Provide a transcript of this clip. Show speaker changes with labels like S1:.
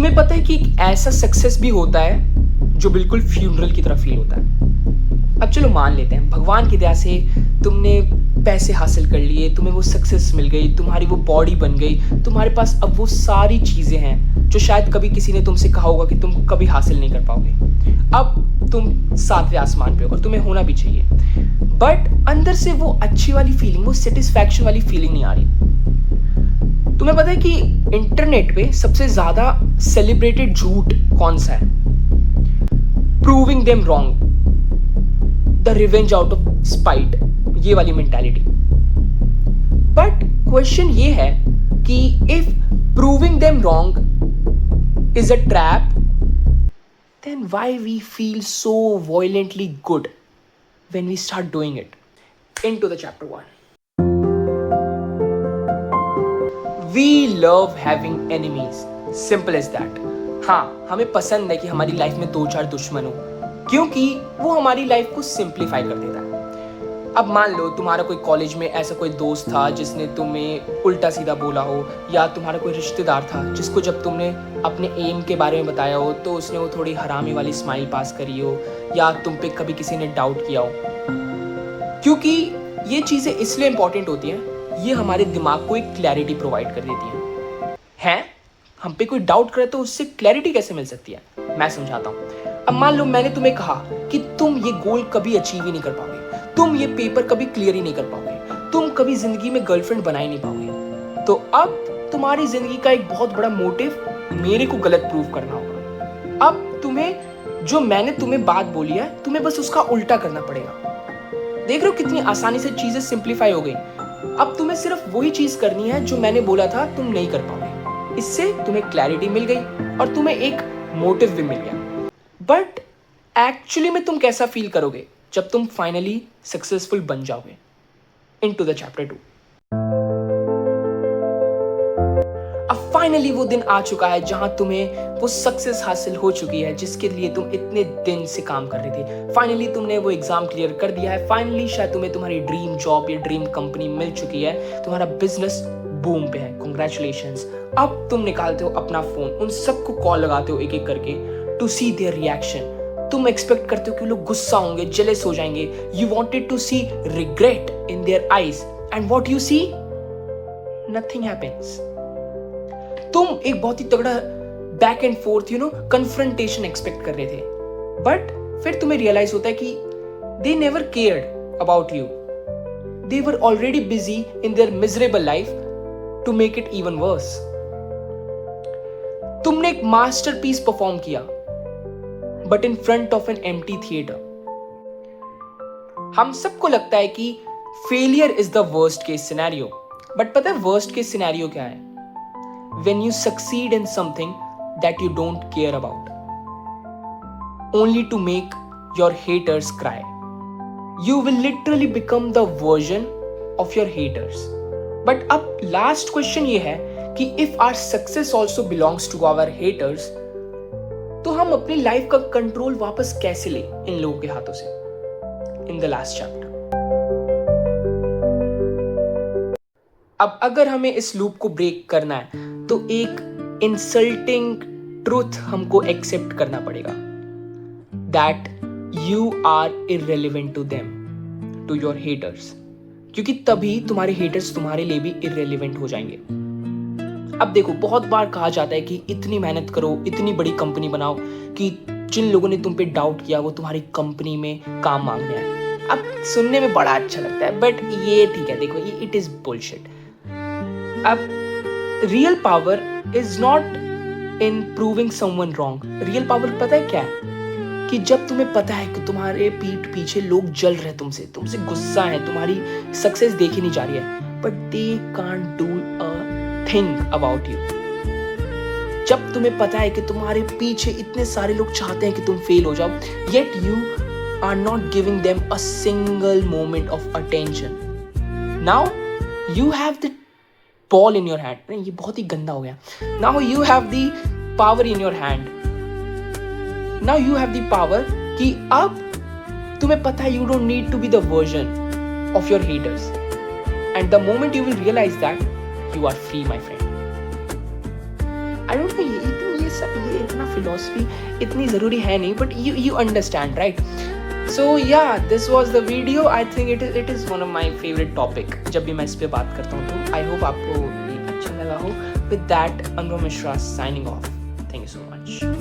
S1: तुम्हें पता है कि एक ऐसा सक्सेस भी होता है जो बिल्कुल फ्यूनरल की तरह फील होता है। अब चलो मान लेते हैं भगवान की दया से तुमने पैसे हासिल कर लिए, तुम्हें वो सक्सेस मिल गई, तुम्हारी वो बॉडी बन गई, तुम्हारे पास अब वो सारी चीज़ें हैं जो शायद कभी किसी ने तुमसे कहा होगा कि तुम कभी हासिल नहीं कर पाओगे। अब तुम 7वें आसमान पे हो और तुम्हें होना भी चाहिए, बट अंदर से वो अच्छी वाली फीलिंग, वो सेटिस्फैक्शन वाली फीलिंग नहीं आ रही। तुम्हें पता है कि इंटरनेट पे सबसे ज़्यादा सेलिब्रेटेड झूठ कौन सा है? Proving them wrong, the revenge out of spite, ये वाली मेंटालिटी। बट क्वेश्चन ये है कि if proving them wrong is a trap, then why we feel so violently good when we start doing it? Into the chapter 1। We love having enemies, simple as that. हाँ, हमें पसंद है कि हमारी life में 2-4 दुश्मन हो, क्योंकि वो हमारी लाइफ को सिंप्लीफाई कर देता है। अब मान लो तुम्हारा कोई कॉलेज में ऐसा कोई दोस्त था जिसने तुम्हें उल्टा सीधा बोला हो, या तुम्हारा कोई रिश्तेदार था जिसको जब तुमने अपने एम के बारे में बताया हो तो उसने वो थोड़ी हरामी वाली स्माइल पास करी हो, या तुम पे कभी किसी ने डाउट किया हो। क्योंकि ये चीज़ें इसलिए इंपॉर्टेंट होती हैं, ये हमारे दिमाग को एक क्लैरिटी प्रोवाइड कर देती हैं। हम पे कोई डाउट करे तो उससे क्लैरिटी कैसे मिल सकती है? मैं समझाता हूँ। अब मान लो मैंने तुम्हें कहा कि तुम ये गोल कभी अचीव ही नहीं कर पाओगे, तुम ये पेपर कभी क्लियर ही नहीं कर पाओगे, तुम कभी जिंदगी में गर्लफ्रेंड बना ही नहीं पाओगे, तो अब तुम्हारी जिंदगी का एक बहुत बड़ा मोटिव मेरे को गलत प्रूव करना होगा। अब तुम्हें जो मैंने तुम्हें बात बोली है, तुम्हें बस उसका उल्टा करना पड़ेगा। देख रहे हो कितनी आसानी से चीजें सिंप्लीफाई हो गई। अब तुम्हें सिर्फ वही चीज करनी है जो मैंने बोला था तुम नहीं कर पाओगे। इससे तुम्हें क्लैरिटी मिल गई और तुम्हें एक मोटिव भी मिल गया। बट एक्चुअली में तुम कैसा फील करोगे जब तुम फाइनली सक्सेसफुल बन जाओगे? Into the chapter 2। अब फाइनली वो दिन आ चुका है जहां तुम्हें वो सक्सेस हासिल हो चुकी है जिसके लिए तुम इतने दिन से काम कर रहे थे। फाइनली तुमने वो एग्जाम क्लियर कर दिया है। फाइनली शायद तुम्हें तुम्हारी ड्रीम जॉब या ड्रीम कंपनी मिल चुकी है। तुम्हारा बिजनेस बूम पे है। कॉन्ग्रेचुलेशंस। अब तुम निकालते हो अपना फोन, उन सबको कॉल लगाते हो एक एक करके टू सी देयर रिएक्शन। तुम एक्सपेक्ट करते हो कि लोग गुस्सा होंगे, जेलस हो जाएंगे। You wanted to see regret in their eyes and what you see? Nothing happens. तुम एक बहुत ही तगड़ा back and forth confrontation expect कर रहे थे, बट फिर तुम्हें रियलाइज होता है कि they never cared about you. They were already busy in their miserable life to make it even worse. तुमने एक मास्टरपीस परफॉर्म किया, but in front of an empty theatre. हम सबको लगता है कि failure is the worst case scenario, but पता है वर्स्ट केस सिनेरियो क्या है? When you succeed in something that you don't care about, only to make your haters cry. You will literally become the version of your haters. But अब last question ये है कि if our success also belongs to our haters, तो हम अपनी life का control वापस कैसे ले इन लोगों के हाथों से? In the last chapter. अब अगर हमें इस लूप को ब्रेक करना है तो एक इंसल्टिंग ट्रूथ हमको एक्सेप्ट करना पड़ेगा, that you are irrelevant to them, to your haters, क्योंकि तभी तुम्हारे हेटर्स तुम्हारे लिए भी इररेलेवेंट हो जाएंगे। अब देखो, बहुत बार कहा जाता है कि इतनी मेहनत करो, इतनी बड़ी कंपनी बनाओ कि जिन लोगों ने तुम पे डाउट किया वो तुम्हारी कंपनी में काम मांगने आए। अब सुनने में बड़ा अच्छा लगता है, बट ये ठीक है, देखो ये इट इज बुलशिट। अब real power is not in proving someone wrong. Real power पता है क्या है? कि जब तुम्हें पता है कि तुम्हारे पीठ पीछे लोग जल रहे हैं, तुमसे गुस्सा है, तुम्हारी सक्सेस देखी नहीं जा रही है, but they can't do a thing about you. जब तुम्हें पता है कि तुम्हारे पीछे इतने सारे लोग चाहते हैं कि तुम फेल हो जाओ, yet you are not giving them a single moment of attention. Now you have the ball in your hand. नहीं, ये बहुत ही गंदा हो गया। Now you have the power in your hand. Now you have the power कि अब तुम्हें पता है you don't need to be the version of your haters. And the moment you will realize that, you are free, my friend. I don't know, ये ये इतना philosophy इतनी ज़रूरी है नहीं, but you understand, right? So yeah, this was the video. I think it is one of my favorite topic जब भी मैं इस पे बात करता हूँ, तो I hope आपको ये अच्छा लगा हो. With that, Anurag Mishra signing off. Thank you so much.